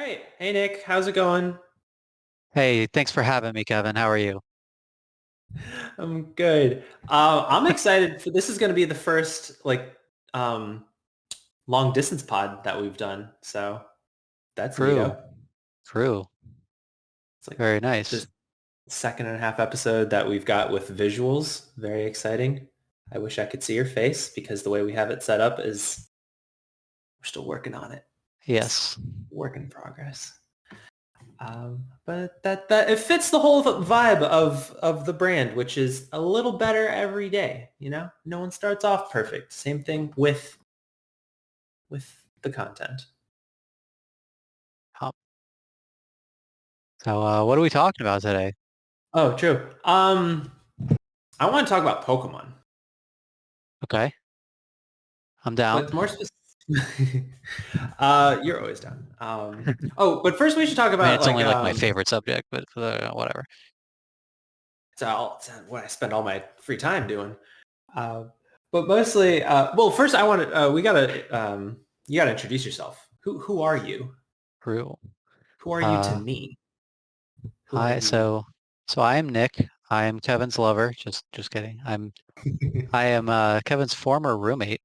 right. Hey Nick, how's it going? Hey, thanks for having me, Kevin. How are you? I'm good. I'm excited for this is going to be the first um long distance pod that we've done. So that's True, neato. true. It's like Very nice. this second and a half episode that we've got with visuals. Very exciting. I wish I could see your face because the way we have it set up is we're still working on it. It's Yes. work in progress. But that it fits the whole vibe of the brand, which is a little better every day. No one starts off perfect. Same thing with the content. Um, So, what are we talking about today? Oh, true. I want to talk about Pokemon, Okay, I'm down. but more specific. You're always down. But first we should talk I mean, about it's only like my favorite subject, but whatever. it's what I spend all my free time doing. Uh, but mostly, first I want to, you gotta introduce yourself. Who are you? True. Who are you to Uh, me? Who are hi. you? So I am Nick. I am Kevin's lover. Just kidding. I am Kevin's former roommate.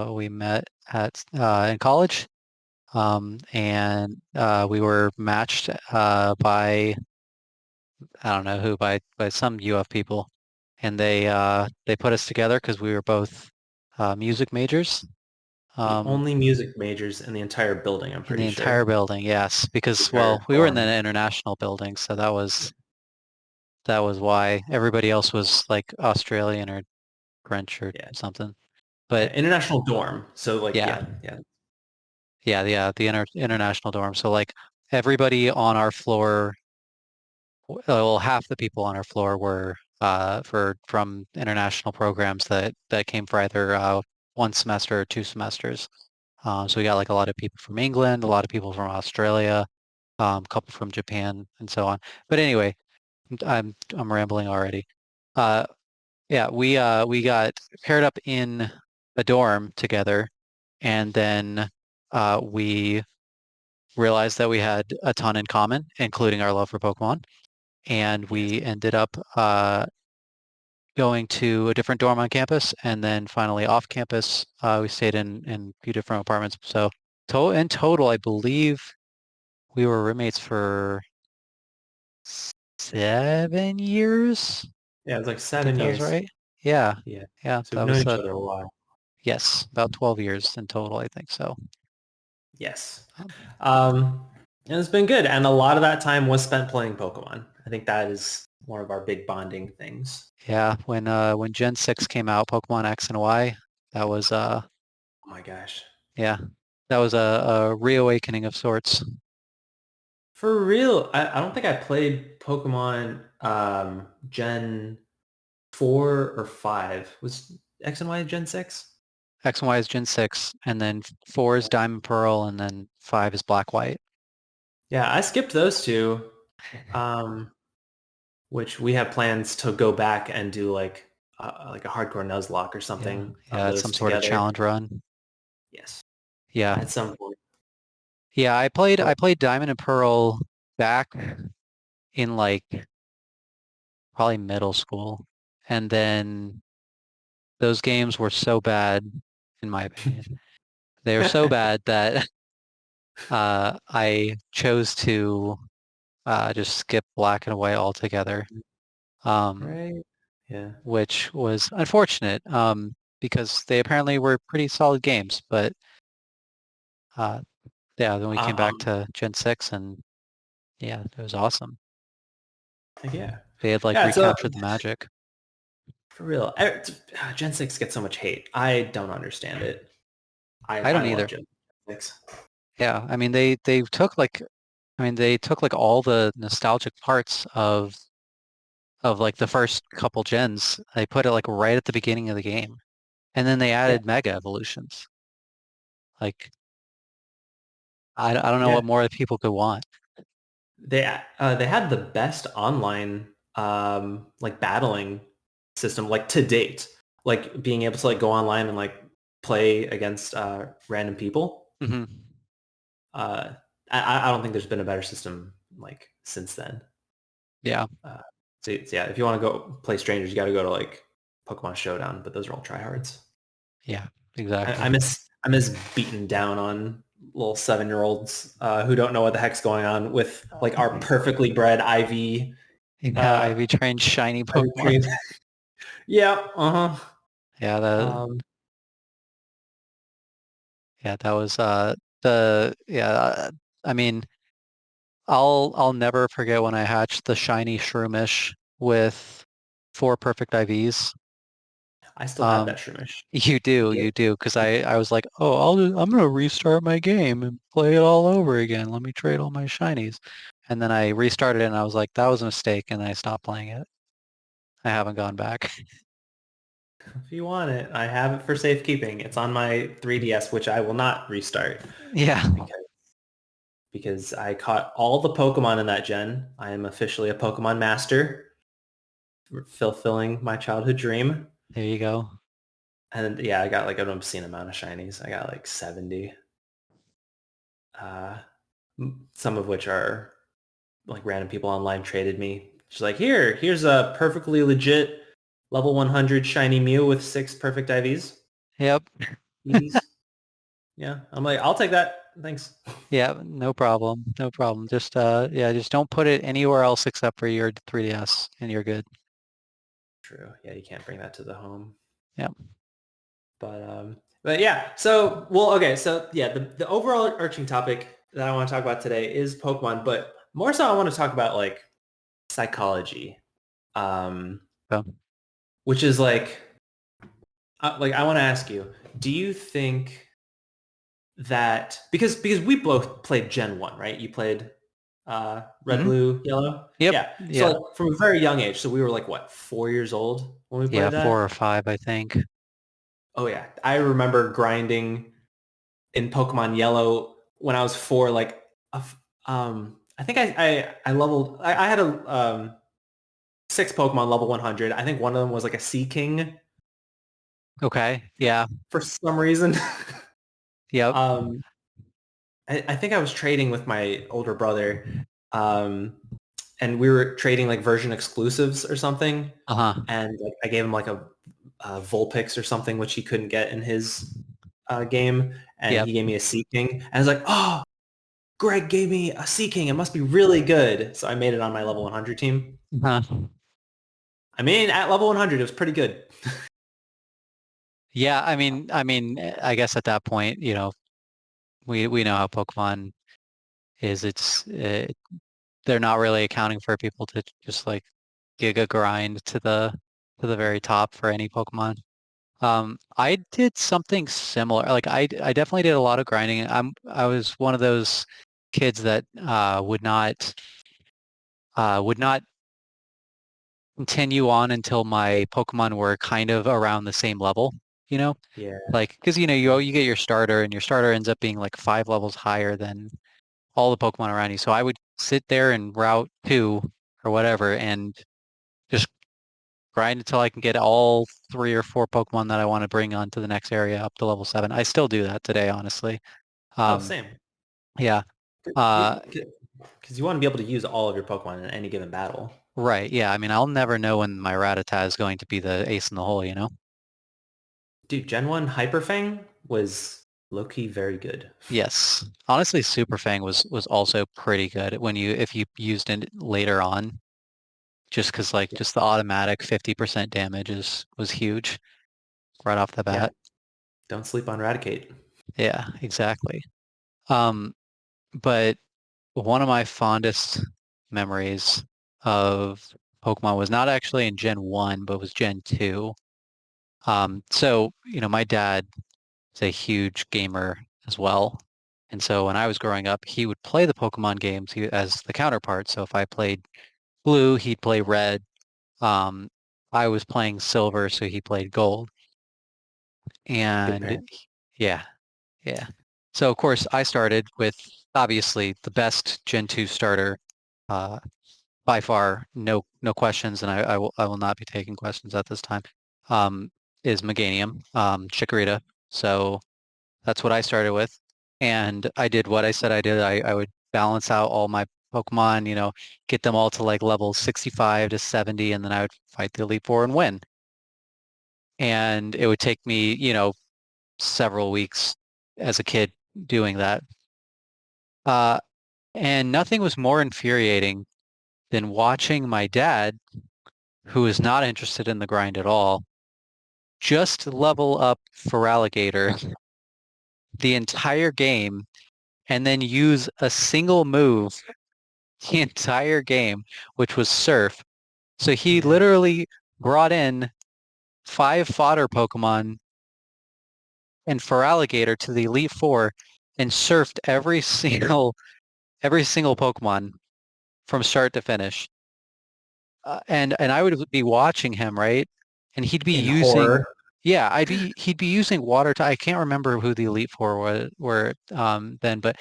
We met at in college. And we were matched by I don't know who by some UF people, and they put us together because we were both music majors The um, only music majors in the entire building, I'm in the pretty entire sure. building. Yes, The because entire well, we were in dorm. the international building, so that was why everybody else was like Australian or French or Yeah. something. Yeah. But International dorm. So like, yeah, yeah, yeah. yeah, the international dorm. So like everybody on our floor, well, half the people on our floor were from international programs that came for either one semester or 2 semesters. So we got like a lot of people from England, a lot of people from Australia, a couple from Japan, and so on. But anyway, I'm rambling already. Uh, yeah, we got paired up in a dorm together, and then we realized that we had a ton in common, including our love for Pokemon, and Yes. we ended up going to a different dorm on campus, and then finally off campus, we stayed in a few different apartments. So in total, I believe we were roommates for 7 years. Yeah, it's like I think seven that was years. right. Yeah, Yeah. yeah, So that we've known was each other a while. yes, about 12 years in total, I think so. Yes. Um, Um, and it's been good. And a lot of that time was spent playing Pokemon. I think that is one of our big bonding things. yeah, when Gen 6 came out, Pokemon X and Y, that was Oh my gosh. yeah, that was a reawakening of sorts. For real, I don't think I played Pokemon Gen 4 or 5. Was X and Y Gen 6? X and Y is Gen 6, and then 4 is Diamond Pearl, and then 5 is Black White. Yeah, I skipped those two, um, which we have plans to go back and do like a hardcore Nuzlocke or Yeah, something of yeah, it's those some sort of together. challenge run. Yes, Yeah, at some point. yeah, I But played Diamond and Pearl back in like probably middle school, and then those games were so bad, in my opinion. They were so bad that I chose to just skip Black and White altogether. Um, right, yeah. which was unfortunate because they apparently were pretty solid games. But uh, yeah, then we came back Um, to Gen 6 and yeah, it was awesome. yeah, They had like yeah. So recaptured the magic. for real, Gen 6 gets so much hate. I don't understand it. I I I don't love either. Gen 6. Yeah, I mean they took like they took like all the nostalgic parts of like the first couple gens. They put it like right at the beginning of the game. And then they Yeah, added mega evolutions. Like I don't know yeah. what more people could want. They had the best online like battling system like to date. Like being able to like go online and like play against random people. Hmm. Uh, I don't think there's been a better system like since then. Yeah, Uh, so yeah, if you want to go play strangers, you got to go to like Pokemon Showdown, but those are all tryhards. yeah, I exactly. miss beating down on little 7-year-olds who don't know what the heck's going on with like our perfectly bred IV Yeah, uh, Ivy trained shiny IV Pokemon. trained. Yeah, uh-huh. Yeah, that Um, yeah, that was the yeah, I mean, I'll never forget when I hatched the shiny Shroomish with 4 perfect IVs. I still have Um, that Shroomish. you do, because I was like, oh, I'm gonna restart my game and play it all over again. Let me trade all my shinies, and then I restarted it and I was like, that was a mistake, and I stopped playing it. I haven't gone back. If you want it, I have it for safekeeping. It's on my 3DS, which I will not restart Yeah, because I caught all the Pokemon in that gen. I am officially a Pokemon master, fulfilling my childhood dream. there you go. And yeah, I got like an obscene amount of shinies. I got like 70. Uh, some of which are like random people online traded me. She's like, here's a perfectly legit level 100 shiny Mew with 6 perfect IVs. Yep. EVs. Yeah, I'm like, I'll take that. Thanks. Yeah, no problem. No problem. Just yeah, just don't put it anywhere else except for your 3DS and you're good. True. Yeah, you can't bring that to the home. Yeah. But yeah, so well, okay, so yeah, the overall arching topic that I want to talk about today is Pokemon, but more so I want to talk about like psychology, um, So, which is like I want to ask you, do you think that because we both played Gen 1, right? You played Red, hmm. Blue, Yellow? Yep. Yeah. So Yeah. like from a very young age, so we were like what, 4 years old when we Yeah, played 4 or 5, that? I think. Oh yeah. I remember grinding in Pokemon Yellow when I was 4, like I think I leveled I had a 6 Pokemon level 100. I think one of them was like a Sea King Okay. Yeah. for some reason. Yep. um I think I was trading with my older brother, and we were trading like version exclusives or something. Uh-huh. And like, I gave him like a Vulpix or something, which he couldn't get in his game, and Yep. he gave me a Sea King. And I was like, oh, Greg gave me a Sea King. It must be really good. So I made it on my level 100 team. Uh-huh. I mean, at level 100, it was pretty good. Yeah, I guess at that point, we know how Pokemon is. They're not really accounting for people to just like giga grind to the very top for any Pokemon. I did something similar. Like I definitely did a lot of grinding. I was one of those kids that would not continue on until my Pokemon were kind of around the same level, you know? Yeah. Like, because you get your starter and your starter ends up being like 5 levels higher than all the Pokemon around you. So I would sit there in Route 2 or whatever and just grind until I can get all 3 or 4 Pokemon that I want to bring onto the next area up to level 7. I still do that today, honestly. Oh, Um, same. yeah. Uh, Because you want to be able to use all of your Pokemon in any given battle. right. Yeah. I mean, I'll never know when my Rattata is going to be the ace in the hole, you know? Dude, Gen 1 Hyperfang was low-key very good. Yes. Honestly, Super Fang was also pretty good when if you used it later on, just because like Yeah. just the automatic 50% damage was huge right off the Yeah. bat. Don't sleep on Raticate. Yeah, exactly. Um, but one of my fondest memories of Pokemon was not actually in Gen 1, but was Gen 2. So, my dad is a huge gamer as well. And so when I was growing up, he would play the Pokemon games as the counterpart. So if I played blue, he'd play red. Um, I was playing silver, so he played gold. Good And parent. yeah, yeah. So of course I started with obviously the best Gen 2 starter, uh, by far, no questions, and I will not be taking questions at this time. Um, is Meganium, Chikorita. So that's what I started with. And I did what I said I did. I would balance out all my Pokemon, get them all to like level 65 to 70, and then I would fight the Elite Four and win. And it would take me, several weeks as a kid doing that. Uh, and nothing was more infuriating than watching my dad, who is not interested in the grind at all, just level up Feraligatr the entire game and then use a single move the entire game, which was Surf. So he Yeah. literally brought in 5 fodder Pokemon and Feraligatr to the Elite Four and surfed every single Pokemon from start to finish. And I would be watching him, right? And he'd be In using, horror. yeah, he'd be using water. I can't remember who the Elite Four were then, but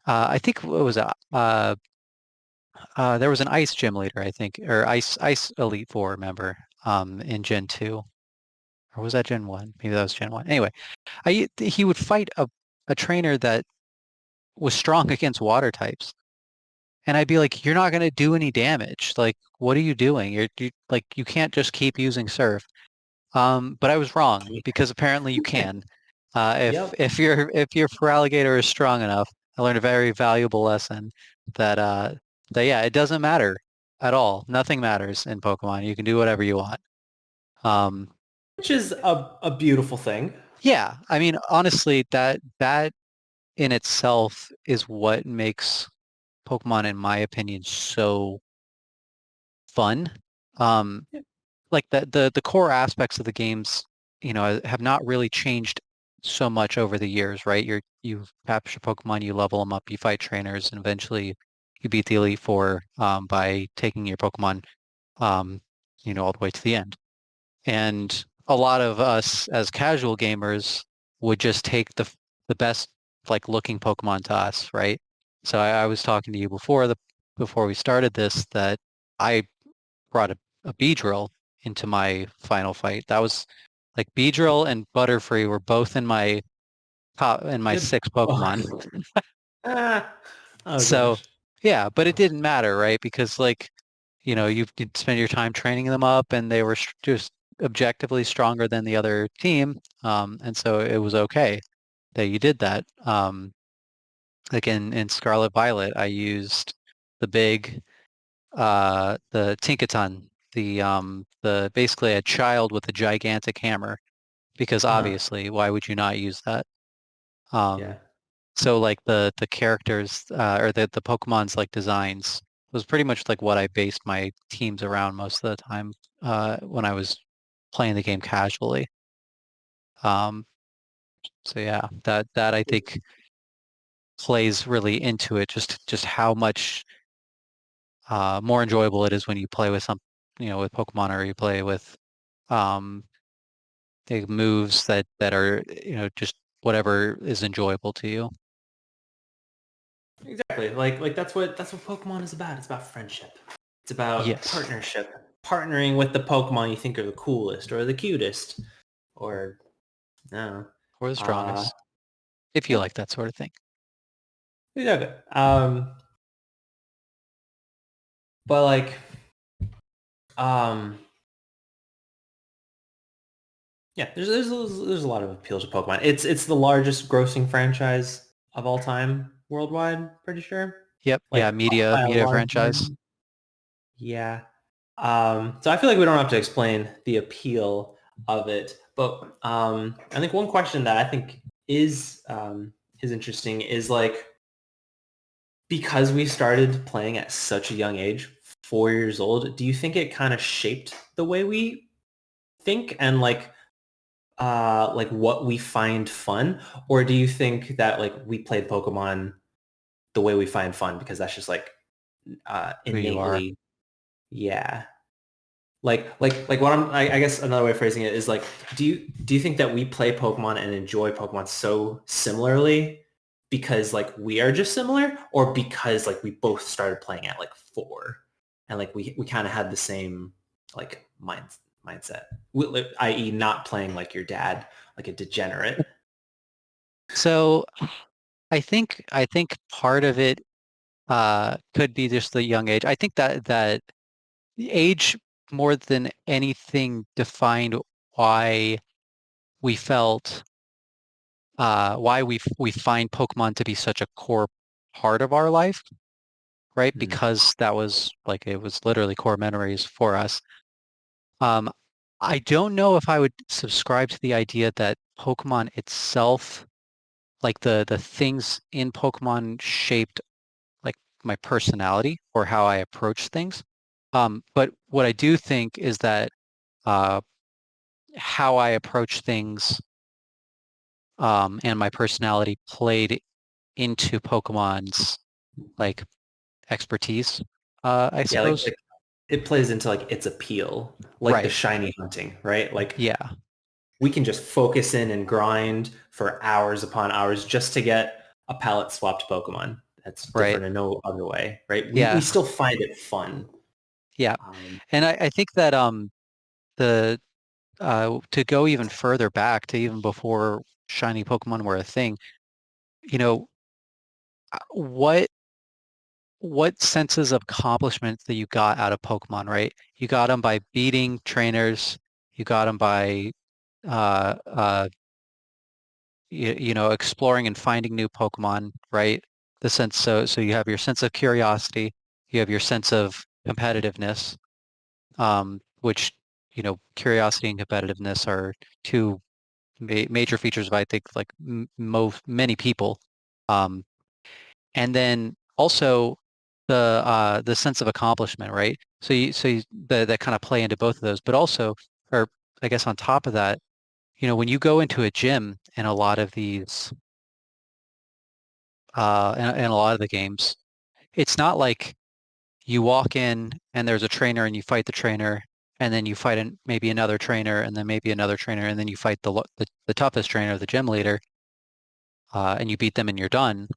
I think what was it? There was an Ice Gym leader, I think, or Ice Elite Four member in Gen 2. Or was that Gen 1? Maybe that was Gen 1. Anyway, he would fight a trainer that was strong against water types. And I'd be like, you're not going to do any damage. Like, what are you doing? Like, you can't just keep using Surf. But I was wrong because apparently you can. If Yep. if your Feraligatr is strong enough, I learned a very valuable lesson that yeah, it doesn't matter at all. Nothing matters in Pokemon. You can do whatever you want. Um, Which is a beautiful thing. yeah, I mean, honestly, that in itself is what makes Pokemon, in my opinion, so fun. Um, Yeah. like the core aspects of the games, have not really changed so much over the years, right? You capture Pokemon, you level them up, you fight trainers, and eventually you beat the Elite Four by taking your Pokemon, um, all the way to the end. And a lot of us as casual gamers would just take the best like looking Pokemon to us, right? So I was talking to you before we started this that I brought a Beedrill into my final fight. That was like Beedrill and Butterfree were both in my Good. 6 Pokemon. Ah. Oh So gosh. yeah, but it didn't matter, right? Because like, you'd spend your time training them up and they were just objectively stronger than the other team. And so it was okay that you did that. Like in Scarlet Violet, I used the Tinkaton, the basically a child with a gigantic hammer, because Uh, obviously, why would you not use that? Um, yeah. so like the characters or the Pokemon's like designs was pretty much like what I based my teams around most of the time when I was playing the game casually. Um, so yeah, that I think plays really into it, just how much more enjoyable it is when you play with with Pokemon, or you play with um, the moves that are just whatever is enjoyable to you. Exactly. Like that's what Pokemon is about. It's about friendship. It's about Yes, partnership. Partnering with the Pokemon you think are the coolest or the cutest. Or no. or the Uh strongest, if you yep. like that sort of thing. Exactly. But like um yeah, there's a lot of appeal to Pokemon. It's the largest grossing franchise of all time worldwide, pretty sure. Yep, yeah, Like media by a media large franchise. margin. Yeah. So I feel like we don't have to explain the appeal of it, but I think one question that I think is interesting is like because we started playing at such a young age, 4 years old. Do you think it kind of shaped the way we think and like what we find fun, or do you think that like we played Pokemon the way we find fun because that's just like Who you are. innately, yeah. Like what I guess another way of phrasing it is like, do you think that we play Pokemon and enjoy Pokemon so similarly because like we are just similar, or because like we both started playing at like 4 and like we kind of had the same like mindset, i.e. not playing like your dad, like a degenerate. So I think part of it Could be just the young age. I think that the age more than anything defined why we felt why we find Pokemon to be such a core part of our life, right? Mhm. Because that was like it was literally core memories for us. Um, I don't know if I would subscribe to the idea that Pokemon itself, like the things in Pokemon shaped like my personality or how I approach things. But what I do think is that uh, how I approach things and my personality played into Pokemon's like expertise, I Yeah, suppose. like it plays into like its appeal, like the Right. shiny hunting, right? Like Yeah. we can just focus in and grind for hours upon hours just to get a palette swapped Pokemon. That's Right. different in no other way, right? We Yeah. still find it fun. Yeah. Um, And I think that the to go even further back to even before shiny Pokemon were a thing, you know, what senses of accomplishment that you got out of Pokemon, right? You got them by beating trainers, you got them by uh uh exploring and finding new Pokemon, right? The sense so you have your sense of curiosity, you have your sense of competitiveness, which curiosity and competitiveness are two major features of I think like most many people. Um, and then also the sense of accomplishment, right? So you that kind of play into both of those, but also, or I guess on top of that, when you go into a gym and a lot of these and a lot of the games, it's not like you walk in and there's a trainer and you fight the trainer and then you fight maybe another trainer and then maybe another trainer and then you fight the toughest trainer, the gym leader, and you beat them and you're done.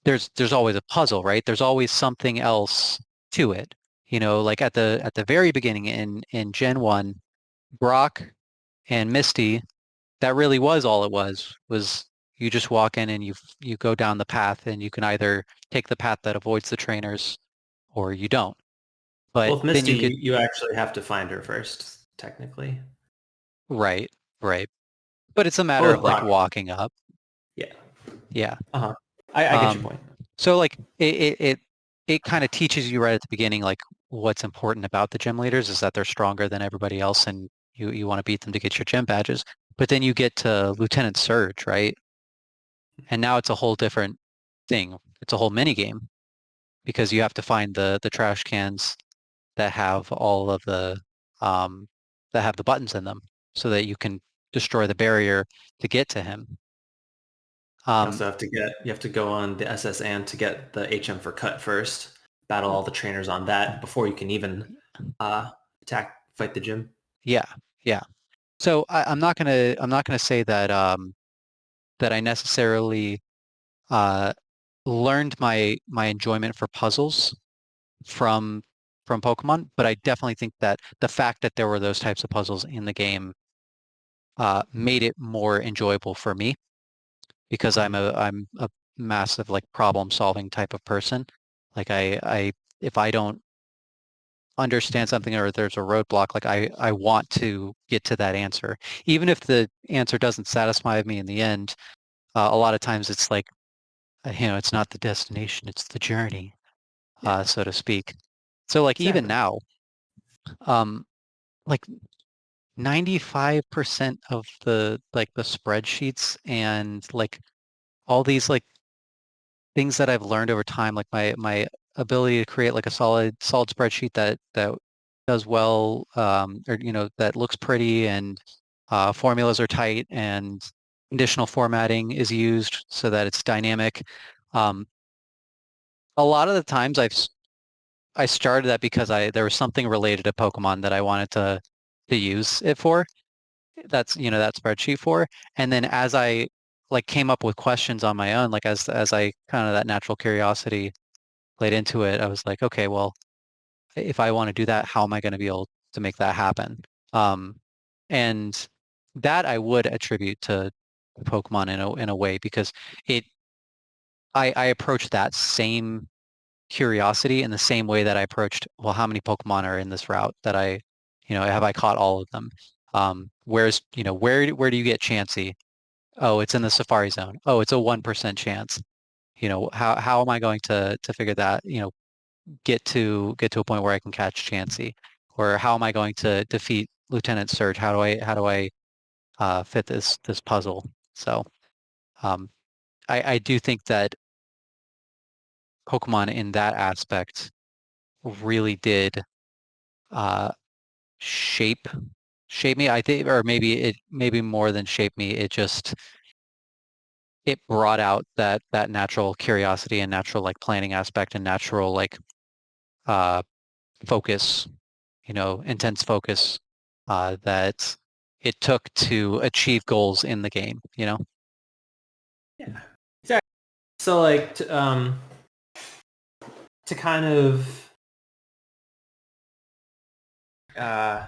There's always a puzzle, right? There's always something else to it. Like at the very beginning in Gen 1, Brock and Misty, that really was all it was you just walk in and you go down the path and you can either take the path that avoids the trainers or you don't. well, But with then Misty, you get you actually have to find her first, technically. right, right. But it's a But matter of with like Brock, walking up. yeah. Yeah. Uh-huh. I get your Um, point. so like it kind of teaches you right at the beginning, like what's important about the gym leaders is that they're stronger than everybody else and you want to beat them to get your gym badges. But then you get to Lieutenant Surge, right? And now it's a whole different thing. It's a whole mini game because you have to find the trash cans that have all of the um that have the buttons in them so that you can destroy the barrier to get to him. You Um, also have to you have to go on the SS and to get the HM for cut first. Battle all the trainers on that before you can even fight the gym. yeah, yeah. So I'm not gonna say that I necessarily uh, learned my enjoyment for puzzles from from Pokemon, but I definitely think that the fact that there were those types of puzzles in the game made it more enjoyable for me because I'm Mhm. a massive like problem solving type of person. Like I if I don't understand something or there's a roadblock, like I want to get to that answer, even if the answer doesn't satisfy me in the end. A lot of times it's like it's not the destination, it's the journey, Yeah, so to speak. So like even exactly. now, um, like 95% of the spreadsheets and like all these like things that I've learned over time, like my ability to create like a solid spreadsheet that does well, or that looks pretty and formulas are tight and conditional formatting is used so that it's dynamic. Um, a lot of the times I started that because there was something related to Pokemon that I wanted to use it for. That's that spreadsheet for. And then as I like came up with questions on my own, like as I kind of that natural curiosity played into it, I was like, okay, well, if I want to do that, how am I going to be able to make that happen? Um, and that I would attribute to Pokemon in a way because it I approach that same curiosity in the same way that I approached, well, how many Pokemon are in this route that have I caught all of them? Where's, where do you get Chansey? Oh, it's in the Safari Zone. Oh, it's a 1% chance. How am I going to figure that, get to a point where I can catch Chansey? Or how am I going to defeat Lieutenant Surge? How do I fit this puzzle? So um, I do think that Pokemon in that aspect really did uh, shape shape me. I think, or maybe more than shape me. It brought out that natural curiosity and natural like planning aspect and natural like uh, focus, intense focus that it took to achieve goals in the game. Yeah. Exactly. So like to kind of uh,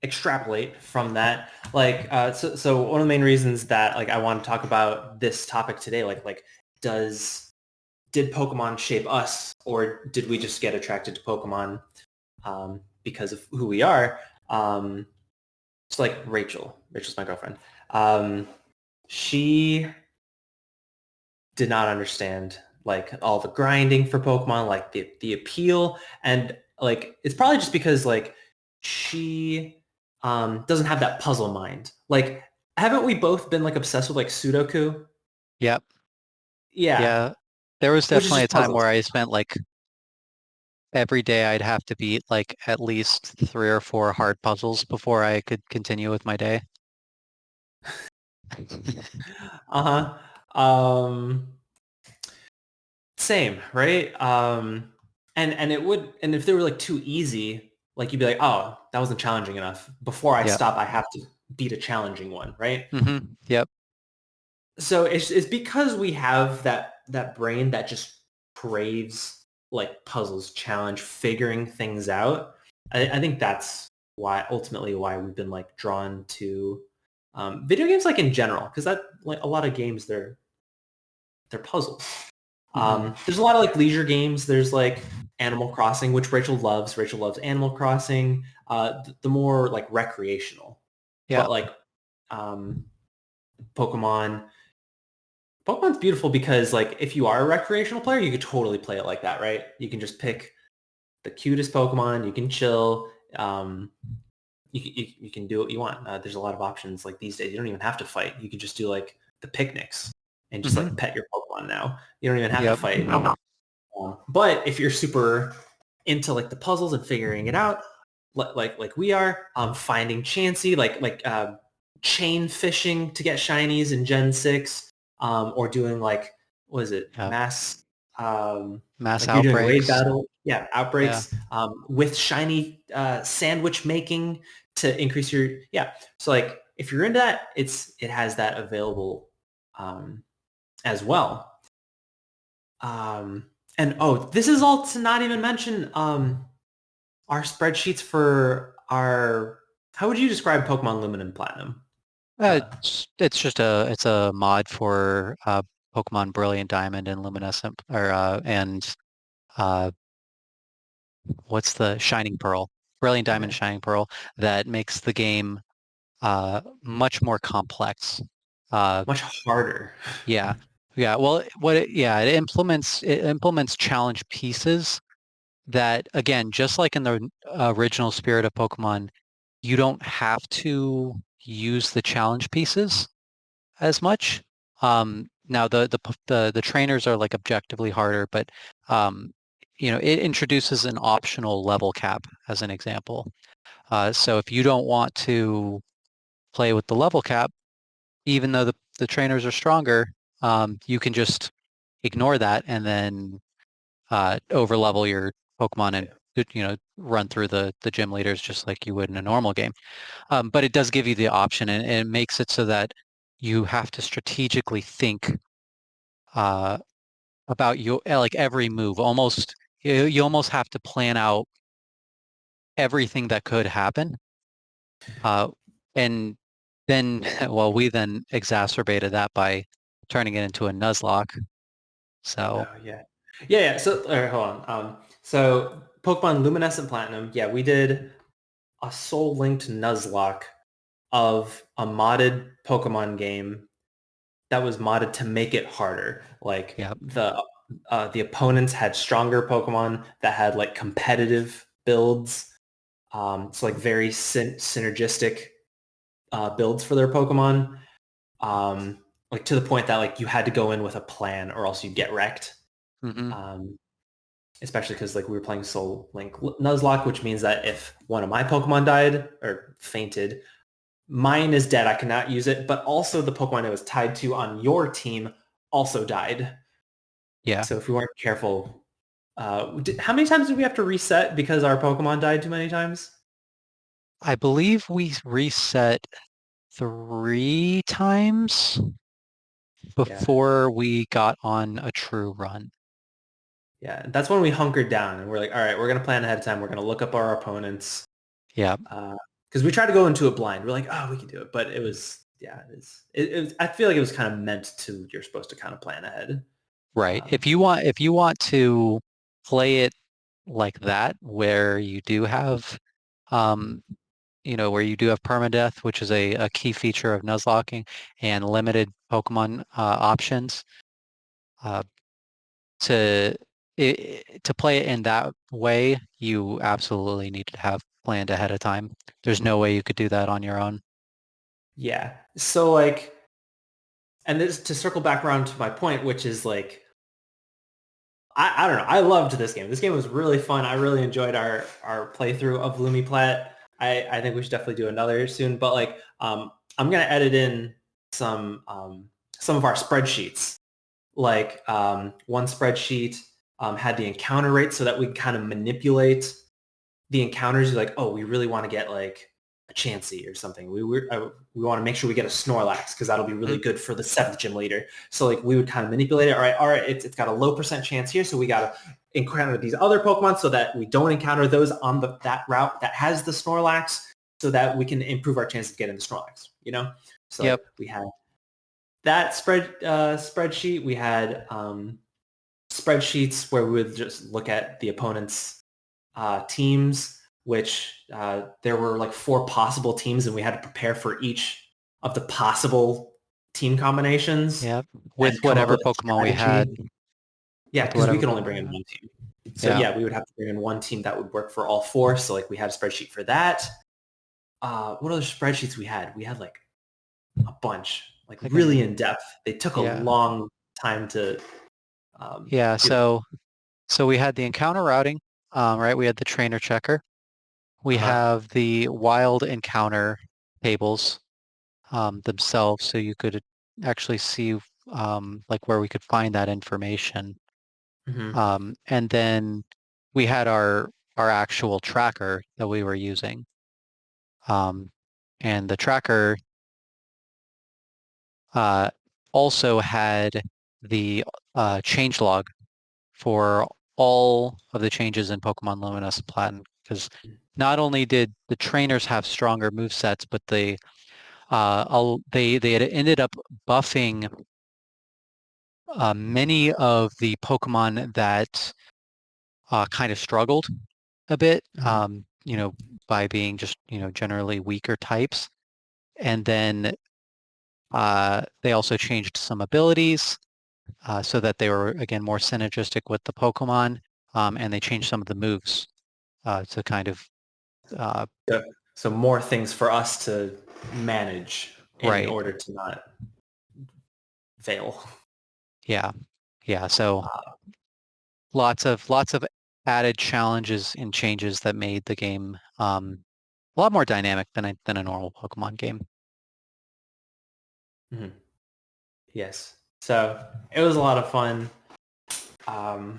extrapolate from that, like so one of the main reasons that like I want to talk about this topic today, like did Pokemon shape us, or did we just get attracted to Pokemon because of who we are? It's like Rachel's my girlfriend. She did not understand like all the grinding for Pokemon, like the appeal, and like it's probably just because like she doesn't have that puzzle mind. Like, haven't we both been like obsessed with like Sudoku? Yep. Yeah, Yeah. There was which is definitely a just time where puzzles. I spent like every day I'd have to beat like at least 3 or 4 hard puzzles before I could continue with my day. Uh-huh. Um, Same, right? And it would, and if they were like too easy, like you'd be like, oh, that wasn't challenging enough. Before I Yep. stop, I have to beat a challenging one, right? Yep. So it's because we have that brain that just craves like puzzles, challenge, figuring things out. I think that's why ultimately why we've been like drawn to video games like in general, because that like a lot of games they're puzzles. hmm There's a lot of like leisure games. There's like Animal Crossing, which Rachel loves. Rachel loves Animal Crossing. The more like recreational, but Yep. like um, Pokemon. Pokemon's beautiful because like if you are a recreational player, you could totally play it like that, right? You can just pick the cutest Pokemon. You can chill. You can do what you want. There's a lot of options like these days. You don't even have to fight. You can just do like the picnics and just like hmm pet your Pokemon now. You don't even have to Yep. fight. But if you're super into like the puzzles and figuring it out, like we are, finding Chansey, chain fishing to get shinies in Gen 6, or doing like, what is it, Yep. Mass like you're doing raid outbreaks. battle, yeah, Yeah. outbreaks, with shiny sandwich making to increase your, yeah. So like if you're into that, it has that available as well. Um, and oh, this is all to not even mention our spreadsheets for our. How would you describe Pokemon Luminant Platinum? Uh, It's a mod for Pokemon Brilliant Diamond and Luminescent or and uh what's the Shining Pearl? Brilliant Diamond okay, Shining Pearl that makes the game much more complex. Uh much harder. yeah. Yeah, well it implements challenge pieces that again, just like in the original spirit of Pokemon, you don't have to use the challenge pieces as much. Now the trainers are like objectively harder, but um, it introduces an optional level cap as an example. So if you don't want to play with the level cap, even though the trainers are stronger, you can just ignore that and then over level your Pokemon and Yeah. run through the gym leaders just like you would in a normal game. But it does give you the option, and it makes it so that you have to strategically think uh, about your like every move. Almost you almost have to plan out everything that could happen. Uh, and then, well, we then exacerbated that by turning it into a Nuzlocke. So, Oh yeah. Yeah. So hold on. So Pokemon Luminescent Platinum. Yeah, we did a Soul Linked Nuzlocke of a modded Pokemon game that was modded to make it harder. Like Yep. the opponents had stronger Pokemon that had like competitive builds. So like very synergistic builds for their Pokemon. Like to the point that like you had to go in with a plan or else you'd get wrecked. Hmm. Um, Especially because like we were playing Soul Link Nuzlocke, which means that if one of my Pokemon died or fainted, mine is dead. I cannot use it, but also the Pokemon it was tied to on your team also died. Yeah. So if we weren't careful, how many times did we have to reset because our Pokemon died too many times? I believe we reset 3 times Yeah, before we got on a true run. yeah. That's when we hunkered down and we're like, all right, we're gonna plan ahead of time. We're gonna look up our opponents Yeah. because we tried to go into it blind. We're like, oh, we can do it, but it was yeah, I feel like it was kind of meant to. You're supposed to kind of plan ahead. Right. Um, If you want to play it like that, where you do have um, where you do have permadeath, which is a key feature of Nuzlocking, and limited Pokemon options, uh, to to play it in that way, you absolutely need to have planned ahead of time. There's no way you could do that on your own. yeah. So like, and this to circle back around to my point, which is like I don't know. I loved this game. This game was really fun. I really enjoyed our playthrough of Lumi Plat. I think we should definitely do another soon. But like I'm gonna edit in some of our spreadsheets. Like one spreadsheet had the encounter rate so that we kind of manipulate the encounters. Like, oh, we really want to get like a Chansey or something. We want to make sure we get a Snorlax because that'll be really Mhm. good for the seventh gym leader. So like we would kind of manipulate it. All right, it's got a low percent chance here, so we got to encounter these other Pokemon so that we don't encounter those on that route that has the Snorlax, so that we can improve our chance of getting the Snorlax. You know, so Yep. like we had that spreadsheet. We had spreadsheets where we would just look at the opponent's teams, which there were like 4 possible teams, and we had to prepare for each of the possible team combinations Yep. and With come up whatever with a Pokemon we had. strategy. Yeah, With because we whatever could only Pokemon bring we in had. one team. So Yeah. yeah, we would have to bring in one team that would work for all 4. So like we had a spreadsheet for that. What other spreadsheets we had? We had like a bunch, like Like really in depth. They took a yeah. long time to Yeah. do them. So we had the encounter routing, right? We had the trainer checker. We Uh-huh. have the wild encounter tables themselves, so you could actually see like where we could find that information. Hmm. And then we had our actual tracker that we were using. Um, and the tracker uh, also had the change log for all of the changes in Pokemon Luminous and Platinum, because not only did the trainers have stronger move sets, but they had ended up buffing many of the Pokemon that kind of struggled a bit, Hmm. by being just, generally weaker types. And then they also changed some abilities so that they were, again, more synergistic with the Pokemon. And they changed some of the moves to kind of, uh, So, so more things for us to manage in right. order to not fail. Yeah. Yeah. So Uh, lots of added challenges and changes that made the game a lot more dynamic than a normal Pokemon game. mhm. Yes. So it was a lot of fun. Um,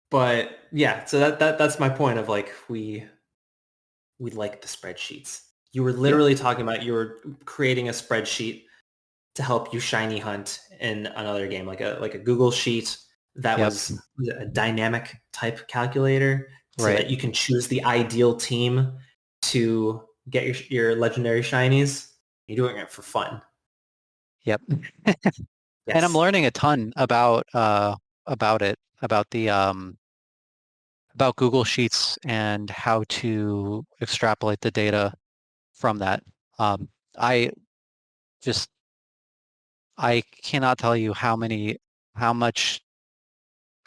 but yeah, so that's my point of like we like the spreadsheets. You were Yep. literally talking about you were creating a spreadsheet to help you shiny hunt in another game, like a Google sheet that Yep. was a dynamic type calculator so Right. that you can choose the ideal team to get your legendary shinies. You're doing it for fun. Yep. And I'm Yes. learning a ton about about it, about the about Google Sheets and how to extrapolate the data from that. I just I cannot tell you how much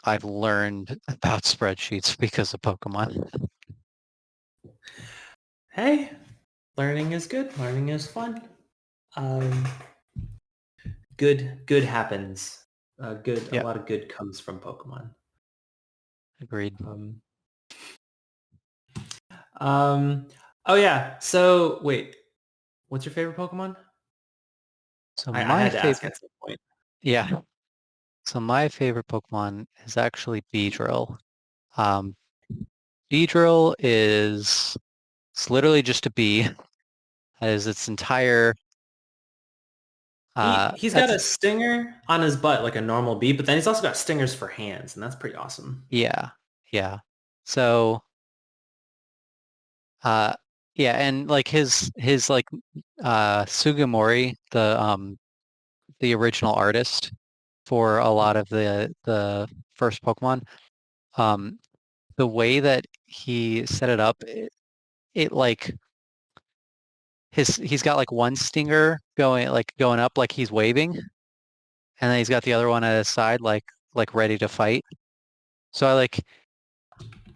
I've learned about spreadsheets because of Pokemon. Hey, learning is good. Learning is fun. Um, good happens. A Yeah, lot of good comes from Pokemon. agreed. Um, um, oh yeah. So wait, what's your favorite Pokemon? So I my had to ask favorite, at some point. yeah. So my favorite Pokemon is actually Beedrill. Um, Beedrill is it's literally just a bee. That is its entire He's got that's a stinger on his butt like a normal bee, but then he's also got stingers for hands, and that's pretty awesome. yeah, yeah. So uh yeah, and like his like Sugimori, the original artist for a lot of the first Pokemon, um the way that he set it up, it like he's got like one stinger going up like he's waving, and then he's got the other one at his side like ready to fight. So I like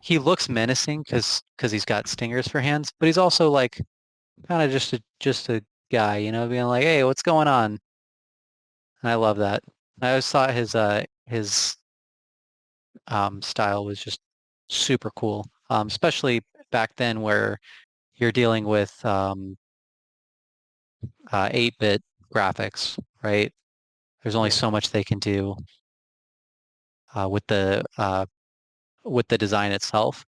he looks menacing because he's got stingers for hands, but he's also like kind of just a guy, being like, hey, what's going on? And I love that. I always thought his style was just super cool, especially back then where you're dealing with 8-bit graphics, right? There's only Yeah. so much they can do uh, with the uh, with the design itself,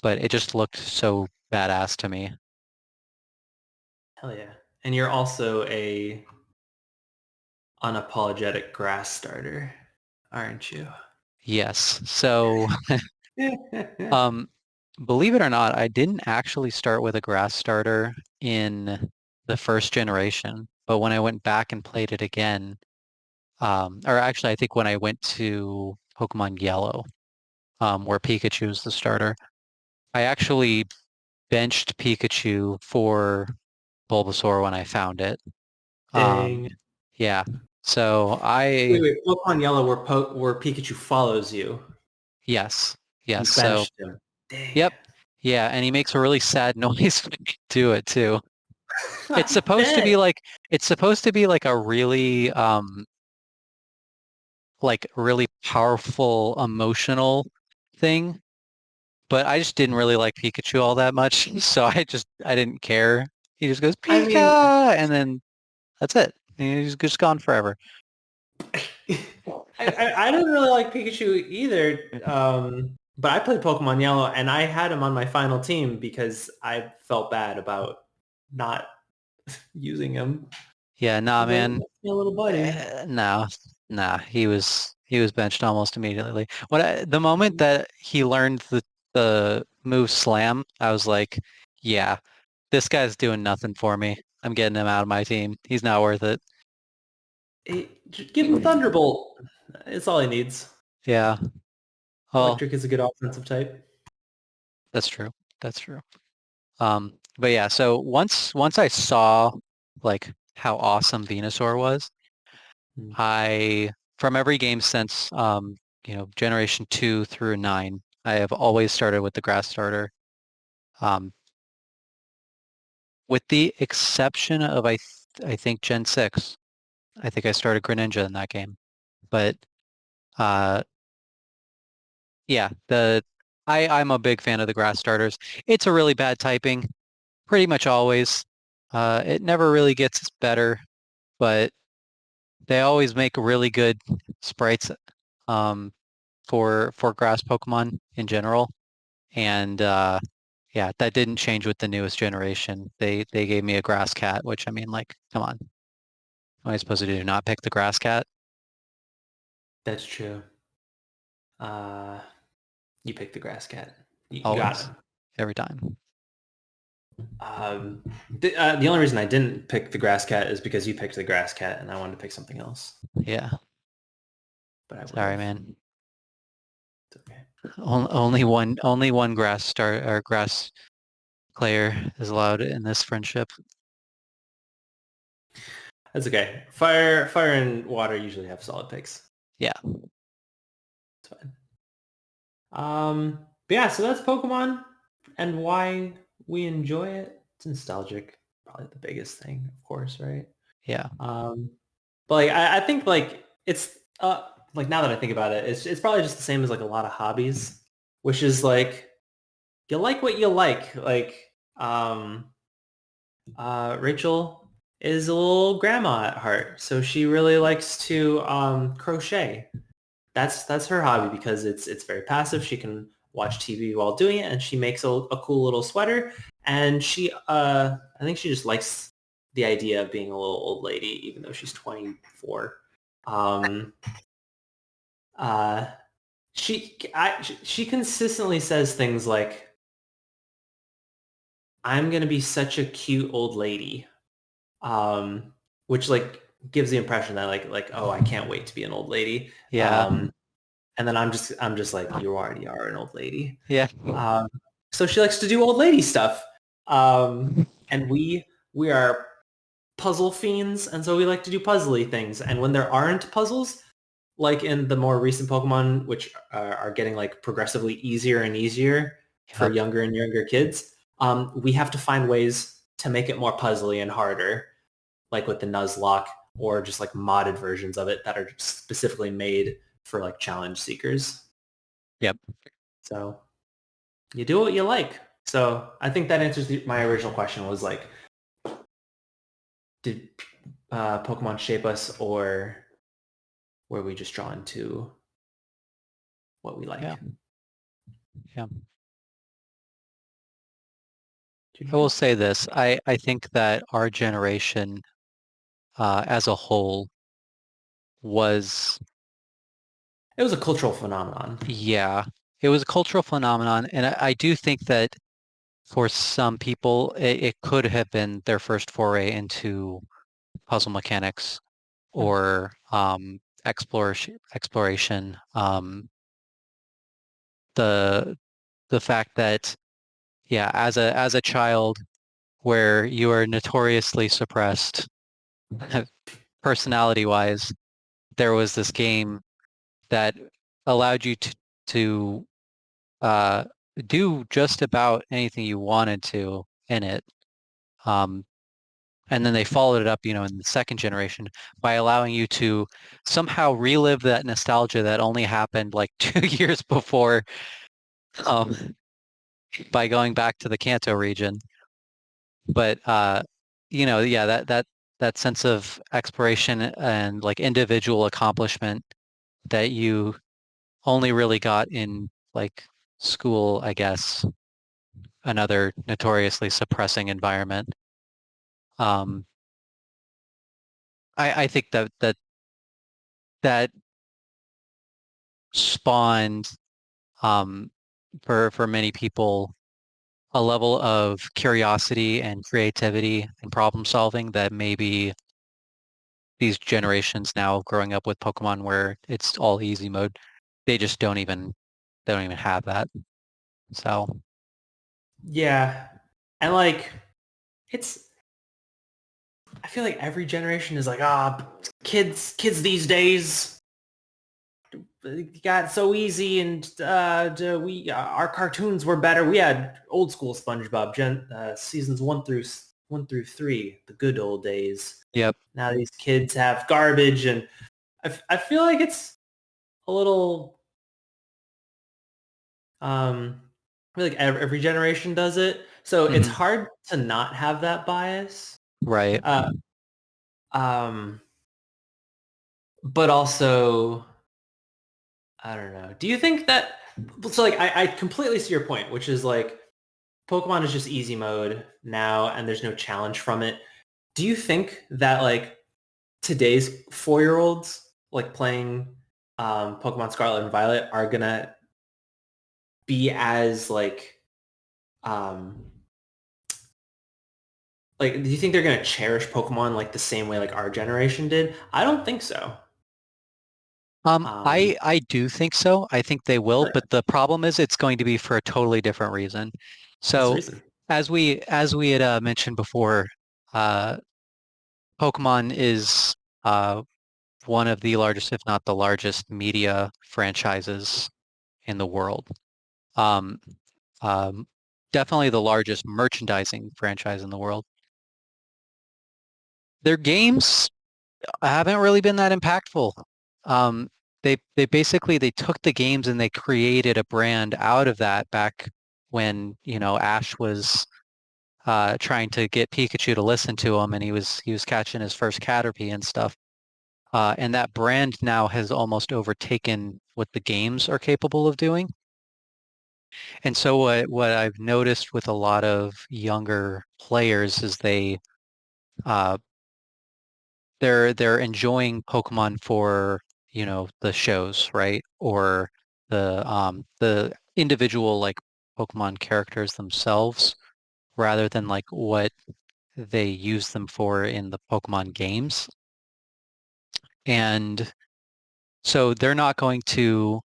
but it just looked so badass to me. Hell yeah. And you're also a unapologetic grass starter, aren't you? Yes. So, um, believe it or not, I didn't actually start with a grass starter in the first generation, but when I went back and played it again, or actually, I think when I went to Pokemon Yellow, where Pikachu's the starter, I actually benched Pikachu for Bulbasaur when I found it. Dang. Yeah. So Wait. Pokemon Yellow where Pikachu follows you. yes, You yes. So, benched him. Dang. yep. Yeah. And he makes a really sad noise when you do it too. It's I supposed to bet. be like, it's supposed to be like a really, like really powerful emotional thing, but I just didn't really like Pikachu all that much. So I didn't care. He just goes, I mean, Pika! And then that's it. And he's just gone forever. I didn't really like Pikachu either. But I played Pokemon Yellow and I had him on my final team because I felt bad about not using him. Yeah, nah, I was like, man. that's my little buddy. No, nah, he was benched almost immediately. The moment that he learned the move slam, I was like, yeah, this guy's doing nothing for me. I'm getting him out of my team. He's not worth it. Just give him Thunderbolt. It's all he needs. Yeah. Well, Electric is a good offensive type. that's true. That's true. But yeah, so once I saw like how awesome Venusaur was, Hmm. I from every game since Generation 2 through 9, I have always started with the grass starter. Um, with the exception of I think Gen 6. I think I started Greninja in that game. But uh yeah, I'm a big fan of the grass starters. It's a really bad typing, pretty much always. It never really gets better, but they always make really good sprites um for grass Pokemon in general. And yeah, that didn't change with the newest generation. They gave me a grass cat, which I mean, like, come on. What am I supposed to do? Not pick the grass cat? That's true. Uh, you picked the grass cat. You got Always. him. Every time. Um, the only reason I didn't pick the grass cat is because you picked the grass cat and I wanted to pick something else, Yeah. but I would Sorry, have. man. Okay. Only one grass player is allowed in this friendship. That's okay. Fire and water usually have solid picks. Yeah. It's fine. But yeah, so that's Pokemon and why we enjoy it. It's nostalgic. Probably the biggest thing, of course, right? Yeah. But like I think like it's like now that I think about it, it's probably just the same as like a lot of hobbies, which is like you like what you like. Like Rachel is a little grandma at heart, so she really likes to crochet. That's her hobby because it's very passive. She can watch TV while doing it, and she makes a cool little sweater. And she I think she just likes the idea of being a little old lady, even though she's 24. Um, uh, she consistently says things like, "I'm gonna be such a cute old lady," which like gives the impression that like oh, I can't wait to be an old lady. Yeah. And then I'm just like, you already are an old lady. Yeah. Um, so she likes to do old lady stuff. And we are puzzle fiends, and so we like to do puzzly things. And when there aren't puzzles, like in the more recent Pokemon, which are getting like progressively easier and easier for Yep. younger and younger kids, we have to find ways to make it more puzzly and harder, like with the Nuzlocke or just like modded versions of it that are specifically made for like challenge seekers. Yep. So you do what you like. So I think that answers my original question was like, did Pokemon shape us or were we just drawn to what we like? Yeah. Yeah. I will Junior? say this. I think that our generation as a whole was, It was a cultural phenomenon. yeah, it was a cultural phenomenon. And I do think that for some people, it could have been their first foray into puzzle mechanics Yeah. or exploration. The the fact that, yeah, as a child where you are notoriously suppressed personality wise, there was this game that allowed you to uh, do just about anything you wanted to in it. Um, and then they followed it up, in the second generation by allowing you to somehow relive that nostalgia that only happened like 2 years before, um, by going back to the Kanto region. But yeah, that sense of exploration and like individual accomplishment that you only really got in like school, I guess, another notoriously suppressing environment. Um, I think that spawned, um, for many people, a level of curiosity and creativity and problem solving that maybe these generations now growing up with Pokemon where it's all easy mode, they just don't even have that. So Yeah. And like it's I feel like every generation is like, kids these days got so easy and our cartoons were better. We had old school SpongeBob seasons 1 through 3, the good old days. yep. Now these kids have garbage, and I feel like it's a little I feel like every generation does it, so it's Hmm. hard to not have that bias. Right. Uh, um, but also I don't know. Do you think that so like I completely see your point, which is like Pokemon is just easy mode now and there's no challenge from it. Do you think that like today's 4-year-olds like playing Pokemon Scarlet and Violet are gonna be as um like do you think they're gonna cherish Pokemon like the same way like our generation did? I don't think so. Um, I do think so. I think they will, okay. but the problem is it's going to be for a totally different reason. What's the So reason? as we had mentioned before, uh, Pokemon is one of the largest, if not the largest, media franchises in the world. Um, um, Definitely the largest merchandising franchise in the world. Their games haven't really been that impactful. Um, they basically they took the games and they created a brand out of that back when, Ash was trying to get Pikachu to listen to him and he was catching his first Caterpie and stuff. And that brand now has almost overtaken what the games are capable of doing. And so what I've noticed with a lot of younger players is uh, they're enjoying Pokemon for, the shows, right? Or the individual like Pokemon characters themselves rather than like what they use them for in the Pokemon games. And so they're not going to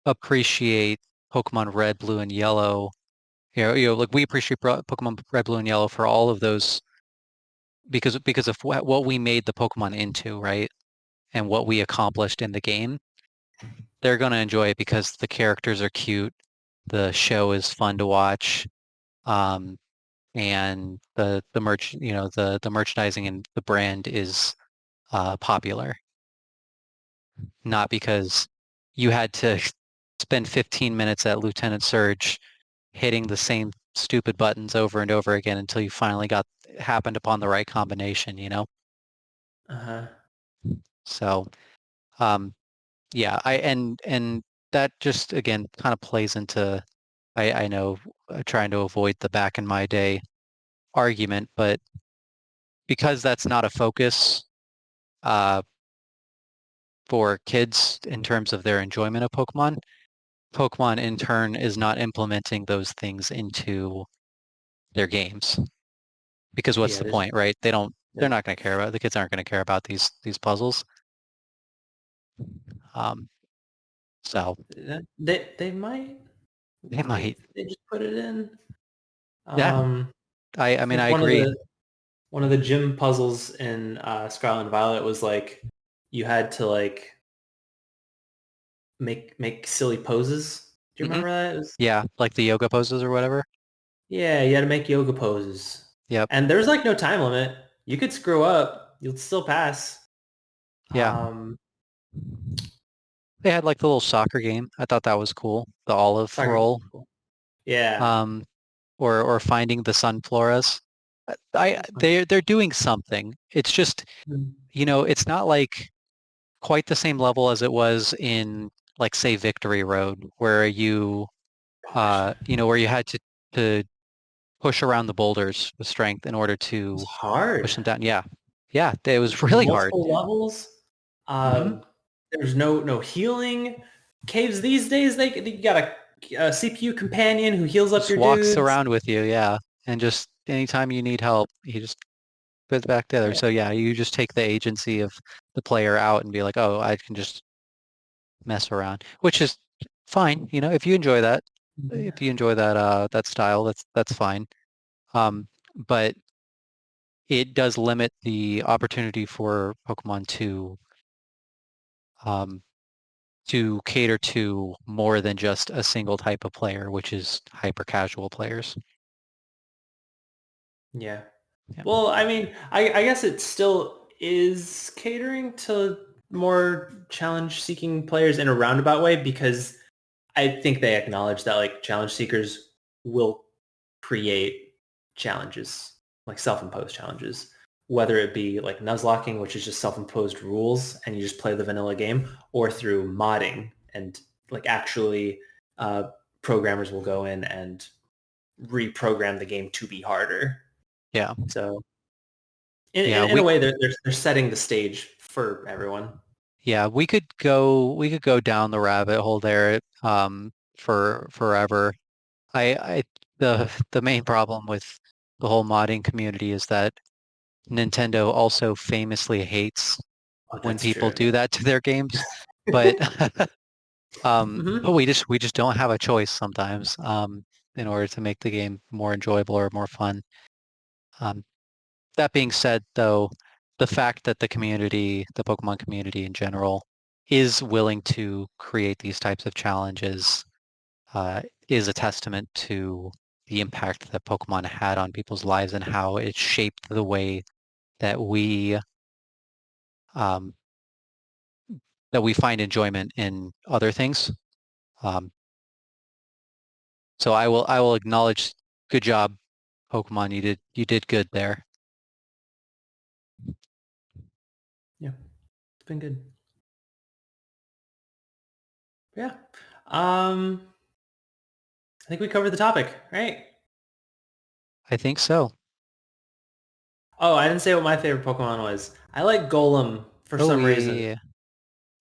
appreciate Pokemon Red, Blue, and Yellow. Like we appreciate Pokemon Red, Blue, and Yellow for all of those because of what we made the Pokemon into, right? And what we accomplished in the game. They're going to enjoy it because the characters are cute, the show is fun to watch, um, and the merch, the merchandising and the brand is popular. Not because you had to spend 15 minutes at Lieutenant Surge hitting the same stupid buttons over and over again until you finally happened upon the right combination. Uh-huh. So, um, yeah, and that just again kind of plays into I know trying to avoid the back in my day argument, but because that's not a focus uh, for kids in terms of their enjoyment of Pokemon, Pokemon in turn is not implementing those things into their games. Because what's Yeah, the there's point, right? They're yeah. not going to care about, the kids aren't going to care about these puzzles. Um, so They might they might, if they just put it in. yeah, Um, I I mean, think I agree. one of the gym puzzles in Scarlet and Violet was like you had to like make silly poses. Do you Hmm. remember that? It was, Yeah, like the yoga poses or whatever. yeah, you had to make yoga poses. Yep. And there's like no time limit. You could screw up, you'll still pass. Yeah. Um, They had like the little soccer game. I thought that was cool. The olive Soccer roll, cool. Yeah. um, or finding the sunfloras. I That's fine. they're doing something. It's just, Mm. it's not like quite the same level as it was in like say Victory Road, where Gosh, where you had to push around the boulders with strength in order it's to push hard. them down. Yeah. Yeah, it was really hard. Multiple levels. Hmm. There's no healing. Caves these days, you got a CPU companion who heals up Just your walks dudes. around with you, yeah. And just anytime you need help, he just puts it back together. Yeah. So yeah, you just take the agency of the player out and be like, oh, I can just mess around, which is fine. If you enjoy that, Yeah. that style, that's fine. But it does limit the opportunity for Pokemon um, to cater to more than just a single type of player, which is hyper casual players. Yeah. Yeah. Well, I mean, I guess it still is catering to more challenge-seeking players in a roundabout way because I think they acknowledge that like challenge seekers will create challenges, like self-imposed challenges, whether it be like nuzlocking, which is just self-imposed rules and you just play the vanilla game, or through modding and like actually uh, programmers will go in and reprogram the game to be harder. Yeah. So in, Yeah. in, in a way, they're setting the stage for everyone. We could go down the rabbit hole there for forever. I the main problem with the whole modding community is that Nintendo also famously hates Oh, when that's people true. do that to their games. but Hmm. but we just don't have a choice sometimes in order to make the game more enjoyable or more fun. Um, that being said, though, the fact that the community, the Pokemon community in general, is willing to create these types of challenges is a testament to the impact that Pokemon had on people's lives and how it shaped the way that um, we find enjoyment in other things. Um, so I will acknowledge, good job, Pokemon. You did good there. Yeah, it's been good. Yeah. Um, I think we covered the topic, right? I think so. Oh, I didn't say what my favorite Pokemon was. I like Golem for Oh some yeah, reason. yeah, yeah.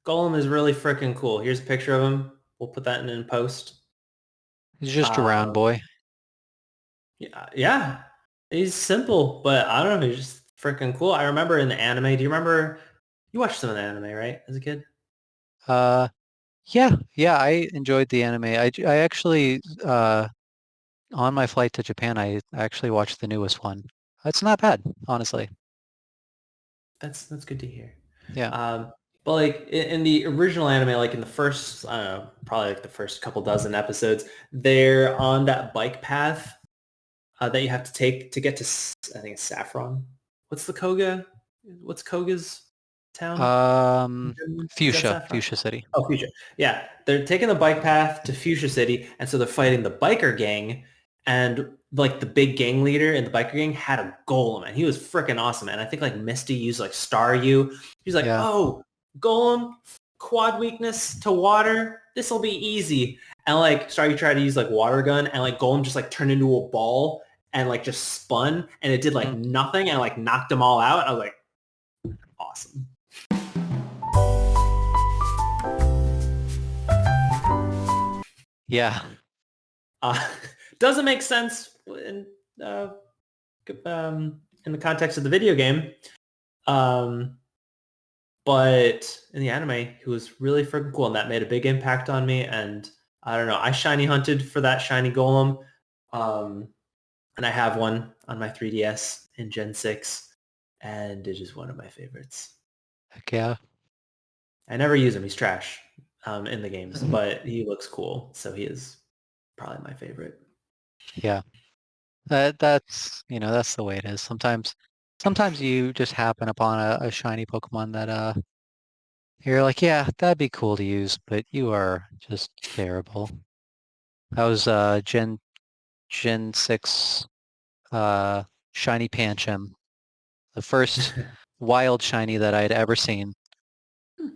Golem is really freaking cool. Here's a picture of him. We'll put that in post. He's just a round Um, boy. yeah, yeah. He's simple, but I don't know. He's just freaking cool. I remember in the anime. Do you remember? You watched some of the anime, right, as a kid? Uh, yeah, yeah. I enjoyed the anime. I actually on my flight to Japan, I actually watched the newest one. It's not bad, honestly. That's good to hear. Yeah. Um, but like in the original anime, like in the first, I don't know, probably like the first couple dozen episodes, they're on that bike path that you have to take to get to, I think it's Saffron. What's the Koga? What's Koga's town? Um, Is that Fuchsia, Saffron? Fuchsia City. Oh, Fuchsia. Yeah, they're taking the bike path to Fuchsia City, and so they're fighting the biker gang. And like the big gang leader in the biker gang had a golem, and he was freaking awesome. And I think like Misty used like Staryu. He's like, Yeah. "Oh, golem, quad weakness to water. This will be easy." And like Staryu tried to use like water gun, and like golem just like turned into a ball and like just spun, and it did like Mm. nothing, and like knocked them all out. I was like, awesome. Yeah. Uh, doesn't make sense uh, in the context of the video game. Um, but in the anime, he was really freaking cool, and that made a big impact on me. And I don't know, I shiny hunted for that shiny golem, um, and I have one on my 3DS in Gen 6, and it is one of my favorites. Heck yeah. I never use him; he's trash in the games, but he looks cool, so he is probably my favorite. Yeah. That's, that's the way it is. Sometimes you just happen upon a shiny Pokemon that you're like, yeah, that'd be cool to use, but you are just terrible. That was Gen 6 uh shiny Pancham, the first wild shiny that I'd ever seen.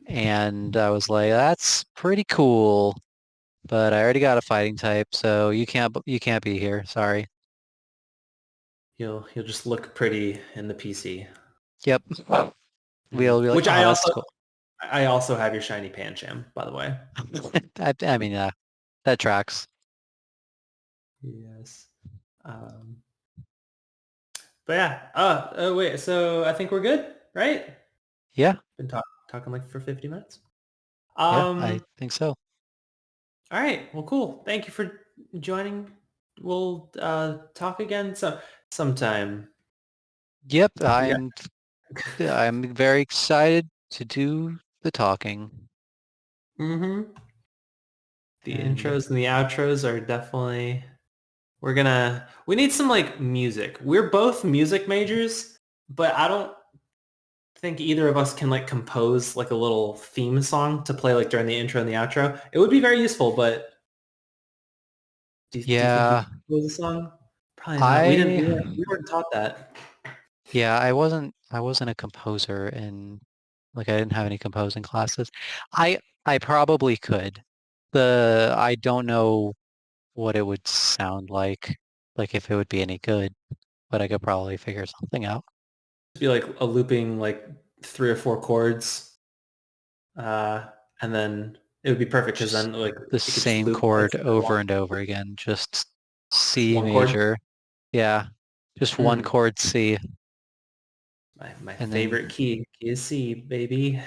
And I was like, that's pretty cool, but I already got a fighting type, so you can't be here. Sorry. He'll just look pretty in the PC. Yep. We'll be like, Which oh, that's cool. I also have your shiny Pancham, by the way. I mean, that tracks. Yes. Um, but yeah. Wait. So I think we're good, right? Yeah, Been talking like for 50 minutes. yeah, I Um. think so. All right. Well, cool. Thank you for joining. We'll talk again sometime. Yep, Yeah. I'm very excited to do the talking. Mm-hmm. The And intros and the outros are definitely. We need some like music. We're both music majors, but I don't think either of us can like compose like a little theme song to play like during the intro and the outro. It would be very useful, but do you think we yeah, can compose a song? Probably not. I We weren't taught that. yeah, I wasn't a composer and like I didn't have any composing classes. I probably could. I don't know what it would sound like if it would be any good, but I could probably figure something out. Be like a looping like three or four chords, uh, and then it would be perfect because Just then like the it could just same loop like chord for over and over again, just C one chord. major. Yeah, just one Hmm. chord C, My and then favorite key is C, baby.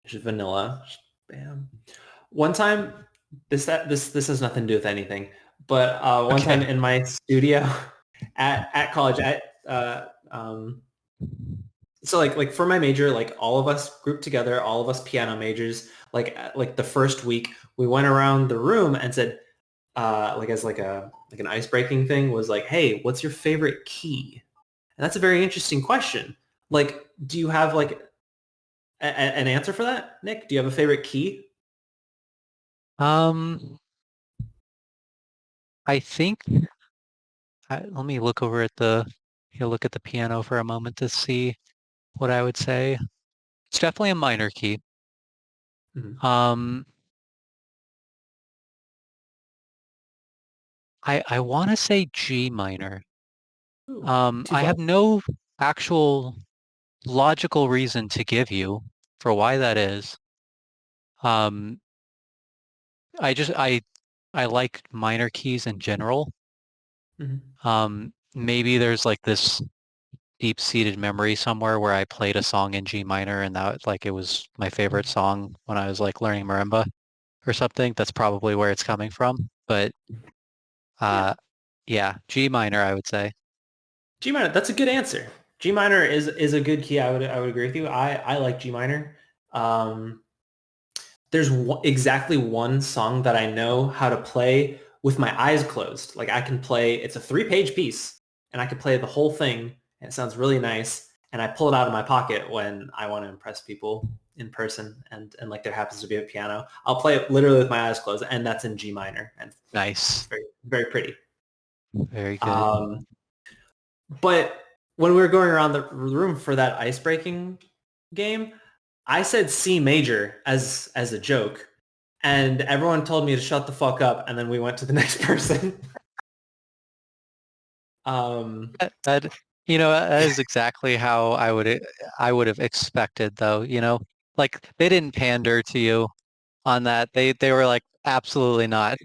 Just vanilla. Just bam. One time, this has nothing to do with anything, but one time Okay. in my studio at college, so like for my major, like all of us grouped together, all of us piano majors, like the first week, we went around the room and said, like as like an ice breaking thing was like, hey, what's your favorite key? And that's a very interesting question. Like, do you have like an answer for that, Nick? Do you have a favorite key? Um, I think let me look over at look at the piano for a moment to see what I would say. It's definitely a minor key. Mhm. Um, I want to say G minor. Ooh, too I far? have no actual logical reason to give you for why that is. Um, I like minor keys in general. Mhm. Maybe there's like this deep-seated memory somewhere where I played a song in G minor and that like it was my favorite song when I was like learning marimba or something. That's probably where it's coming from. But Yeah. uh, yeah, G minor, I would say. G minor, that's a good answer. G minor is a good key. I would agree with you. I like G minor. Um, there's exactly one song that I know how to play with my eyes closed. Like I can play, it's a 3-page piece and I can play the whole thing and it sounds really nice. And I pull it out of my pocket when I want to impress people in person and like there happens to be a piano. I'll play it literally with my eyes closed and that's in G minor and it's Nice. very, very pretty. Very good. Um, but when we were going around the room for that ice breaking game, I said C major as a joke, and everyone told me to shut the fuck up, and then we went to the next person. um, That, that is exactly how I would have expected though, like they didn't pander to you on that. They were like, absolutely not.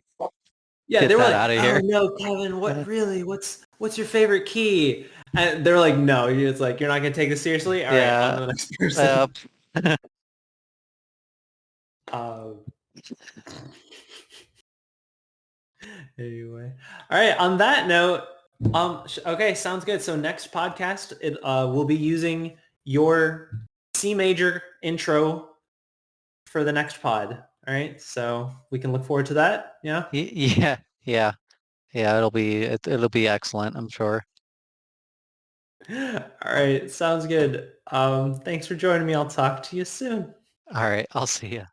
yeah, Get they were that like, out of "Oh here. no, Kevin, what really? What's your favorite key?" And they're like, "No, it's like you're not gonna take this seriously. All right, on Yeah. to the next Uh, person." Um, Anyway, all right. On that note, okay, sounds good. So next podcast, it will be using your C major intro for the next pod. All right, so we can look forward to that. Yeah. yeah, yeah, yeah. It'll be excellent, I'm sure. All right, sounds good. Thanks for joining me. I'll talk to you soon. All right, I'll see you.